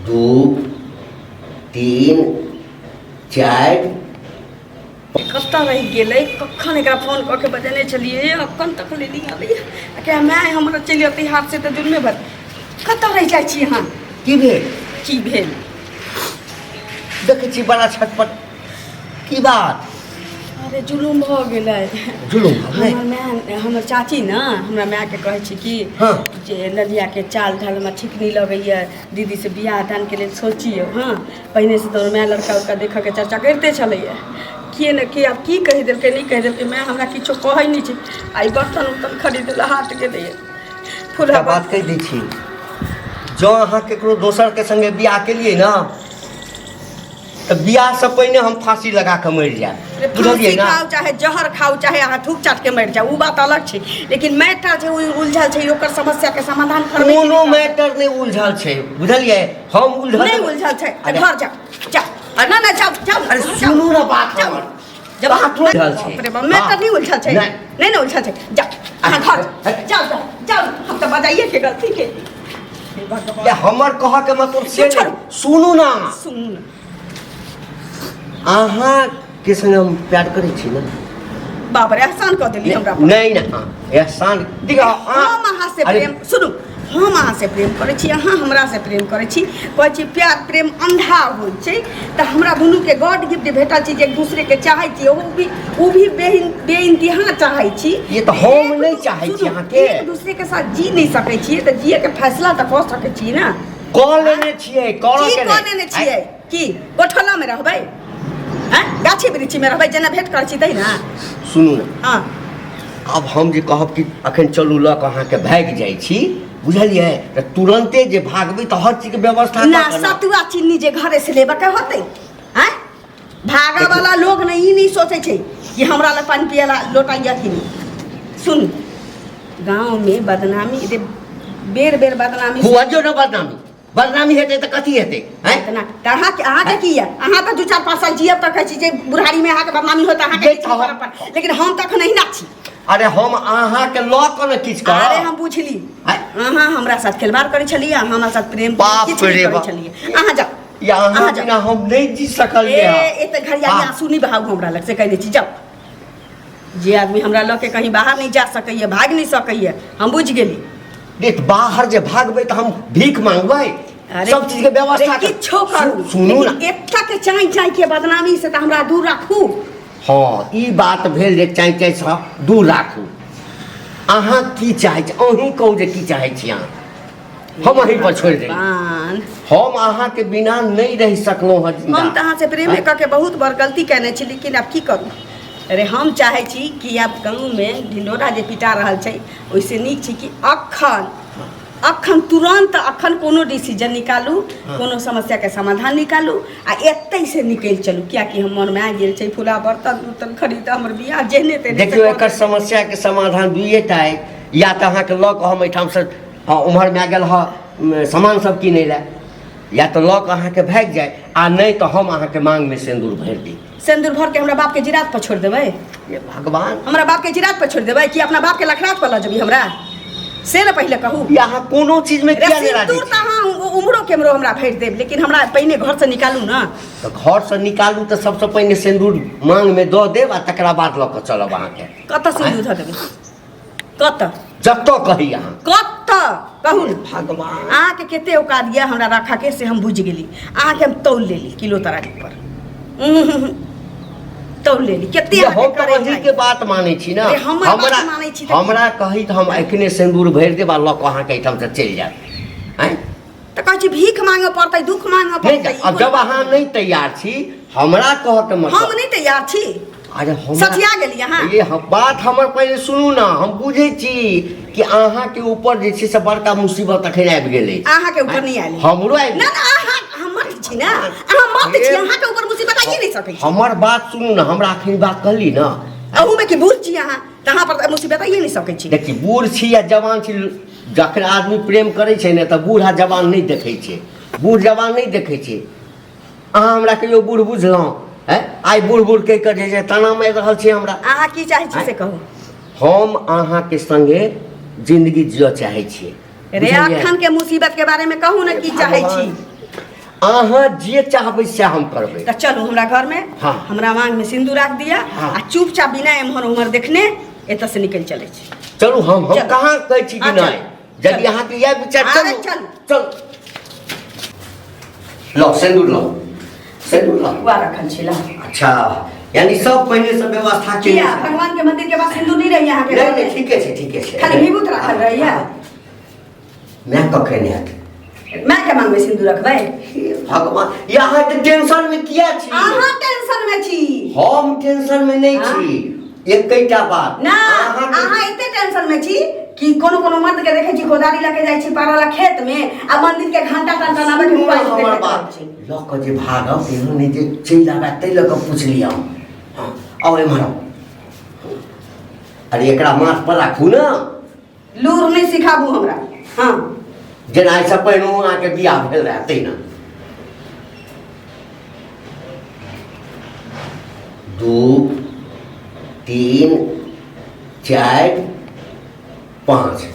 दू तीन चार कत्ता रह गेलै कखन एकरा फोन कऽ के बजेने छलिए अखन तक लेली आबैया क्या माय हमरा चलि अतै हाथ से तऽ दुनमे भर कत्ता रह जाइ छी अहाँ की भेल की भेल देखै छी बड़ा छटपट की बात अरे जुलूम भऽ गेलै जुलूम भऽ गेलै? हमर माय हमर चाची ने हमरा मायके कहै छी कि हाँ। जे ललियाके चाल ढाल हमरा ठीक नहीं लगैया दीदी से बियाह दान के लेल सोचियो हाँ पहिने से तो माय लड़का उड़का देखऽ के चर्चा करिते छलैया किए ने कि आब की कहि देलकै नहीं कहि देलकै माय हमरा किछो कहै नहीं छै आई बर्तन उर्तन खरीद ला हाट गेलैया फूला बात कहि दै छी जँ अहाँ केकरो दोसर के संगे बियाह केलियै ना तऽ बियाह से पहिने हम फांसी लगा के मरि जायब बुझलियै ना खाओ चाहे जहर खाओ चाहे अहाँ थूक चाट के मरि जाओ उ बात अलग छै लेकिन मैटर छै उलझल छै ओकर समस्या के समाधान करबै कोनो मैटर नहीं उलझल छै बुझलियै हम उलझल नहीं उलझल छै घर जाओ जाओ ना ना जाओ जाओ अरे सुनू ना बात हमर जब बात उलझल छै मैटर नहीं उलझल छै नहीं ना उलझल छै जाओ अहाँ घर जाओ जाओ जाओ हम तो बजाइए के गलती के या हमर कह के मतलब से सुनू ना सुनू ना अहाँ के संगे हम प्यार करै छी ना बाप रे एहसान कऽ देली हमरा नहीं ना एहसान दिखा हम अहाँ से प्रेम सुनू हम अहाँ से प्रेम करै छी अहाँ हमरा से प्रेम करै छी कहै छी प्यार प्रेम अंधा होइ छै तऽ हमरा दुनू के गॉड गिफ्ट भेटल छी जे एक दूसरे के चाहै छी ओ भी बेइंतहा चाहै छी ये तो हम नहीं चाहै छी अहाँ के एक दूसरे के साथ जी नहीं सकै छी तऽ जिए के फैसला तऽ कऽ सकै छी ना कऽ लेने छियै करऽ के कऽ लेने छियै की गोठला में रहबै गाछी वृक्षी में रहबै जेना भेंट करै छी तै ना सुनू ना हाँ अब हम जे कहब कि अखन चलू लऽ कऽ अहाँके भागि जाइ छी बुझलियै तऽ तुरंते जे भागबै तऽ हर चीज के व्यवस्था ना सतुआ चीनी जे घरे से लेबऽ के होतै हैं भागा वाला लोग ने ई नहीं सोचे छै कि हमरा ले पानी पियला लोटा या कि नहीं सुन गांव में बदनामी बेर बेर बदनामी हुआ जो ना बदनामी हेतै तऽ कथी हेतै हैं तऽ अहाँ के की है अहाँ तऽ 2-4-5 साल जियब तऽ कहै छी जे बुढ़ारी में अहाँ के बदनामी होता अहाँ के लेकिन हम तखन नहीं ना छी अरे हम अहाँ के लऽ कऽ ने किछु करब अरे हम बुझली अहाँ हमरा साथ खिलवाड़ करै छलिए हमरा साथ प्रेम किछु नहीं करै छलिए अहाँ जाओ या अहाँ बिना हम नहीं जी सकलिए ए त घरिया आंसू नहीं बहाऊ हमरा लग से कह दै छी जाओ जे आदमी हमरा लऽ के कहीं बाहर नहीं जा सकैए भाग नहीं सकैए हम बुझ गेली देख बाहर जे भागबै तऽ हम भीख मांगबै सब चीज के व्यवस्था किछो करू सुनू ना एकटा के चाय के बदनामी से तऽ हमरा दूर राखू हाँ ई बात भेल जे चाय से दूर राखू अहाँ की चाहै छी अहीं कहू जे की चाहै छी अहाँ हम अहीं पर छोड़ि देब हम अहाँ के बिना नहीं रह सकलहुँ हँ हम तऽ अहाँ से प्रेम कऽ के बहुत बार गलती कैने छी लेकिन आब की करू अरे हम चाहै छी कि आब गाँव में ढिंढोरा जे पिटा रहल छै ओइसे नीक छी कि अखन तुरंत अखन कोनो डिसीजन निकालू कोनो समस्या के समाधान निकालू आ एतै से निकल चलू कियाकि हमर माय गेल छै फूला बर्तन उर्तन खरीद हमर बियाह जेहने ते देखियो एकर समस्या के समाधान दुइएटा है या तऽ अहाँ के लऽ कऽ हम एहिठाम से उम्हर में गेल सामान सब किनै लए या तऽ लऽ कऽ अहाँ के भागि जाए आ नहीं तो हम अहाँ के मांग में सिंदूर भरि दी सिंदूर भर के हमरा बाप के जिरात पर छोड़ देबै ये भगवान हमरा बाप के जिरात पर छोड़ देबै कि अपना बाप के लखरात पर लऽ जेबी हमरा से न पहले कहू यहाँ कोनो चीज में किया नहीं राजी सिंदूर तऽ अहाँ उम्हरो केमरो हमरा भरि देब लेकिन हमरा पहिने घर से निकालू ना तो घर से निकालू तो सबसे पहले सिंदूर मांग में दऽ देब आ तकरा बाद लऽ कऽ चलब अहाँ के कतऽ सिंदूर धऽ देबै कतऽ जतऽ कही अहाँ कतऽ कहू भगवान अहाँ के कते औकात यऽ हमरा राखा के से हम बुझ गेली अहाँ के हम तौल लेली किलो तराजू पर तौल लेली कते हम तो वही के बात मानै छी ना हमरा कही तऽ हम एखने सिंदूर भरि देब आ लऽ कऽ अहाँ के एहिठाम से चलि जायब हैं तऽ कहै छी भीख मांगऽ पड़तै दुख मांगऽ पड़तै अब जब अहाँ नहीं तैयार छी हमरा कह के मतलब हम नहीं तैयार छी अरे हम सठिया गेली अहाँ ये बात हमर पहले सुनू ना हम बुझै छी कि अहाँ के ऊपर जे छै से बड़का मुसीबत अखन आबि गेलै अहाँ के ऊपर नहीं आयल हमरो आबि ना ना अहाँ मत छी ना अहाँ मत छी अहाँ के ऊपर मुसीबत आइए नहीं सकै हमर बात सुनू ना हमरा अखन बात कहली ना अहू में कि बूढ़ छी अहाँ तहाँ पर मुसीबत आइए नहीं सकै छी देखी बूढ़ छी या जवान छी जखन आदमी प्रेम करै छै ने तऽ बूढ़ आ जवान नहीं देखै छै बूढ़ जवान नहीं देखै छै अहाँ हमरा कहियो बूढ़ बुझलहुँ आई बूढ़ बूढ़ कह कर जे तना मारि रहल छी हमरा अहाँ की चाहै छी से कहू हम अहाँ के संगे जिंदगी जियो चाहै छी रे अखन के मुसीबत के बारे में कहू ना की चाहै छी अहाँ जे चाहबै से हम करबै। तो चलो हमरा घर में, हाँ। हमरा मांग में सिंदूर रख दिया, हाँ। आ चुपचाप बिना एम्हर उम्हर देखने एतऽ से निकल चले छी। चलू हम चलू। कहाँ कहै छी कि हाँ, नहीं, चलू। यदि अहाँके यह विचार अरे चलू चलू। चल लो सिंदूर लो, सिंदूर लो। हुआ रखल छिला। अच्छा, यानी सब पहले से व्यवस्था की किया भगवान के मंदिर के पास सिंदूर नहीं रही यहाँ के? नहीं नहीं ठीक है ठीक है। खाली विभूत रखल रही है। मैं कखे नहीं आते मैं के मांग में सिंदूर रखबै? भगवान, यहाँ तो टेंशन में किया छी? अहाँ टेंशन में छी। हम टेंशन में नहीं हाँ? छी। एकैटा बात ना अहाँ एते टेंशन में छी कि कोनो कोनो मर्द के देखे छी कोदारी लेके जाय छी पारला खेत में, आ मंदिर के घंटा टनावे के मोबाइल हमर देखैत बात रहै छी। ल क जे भागब एहन नहीं जे चलि आबे तै ल क पूछ लिया। हां आओ एम्हर आओ। अरे एकरा माथ पर राखू ना, लूर नहीं सिखाबू हमरा। हां जेना ऐसा पहिनो अहाँके बियाह भेल रहै तै ना। 2 3 4 5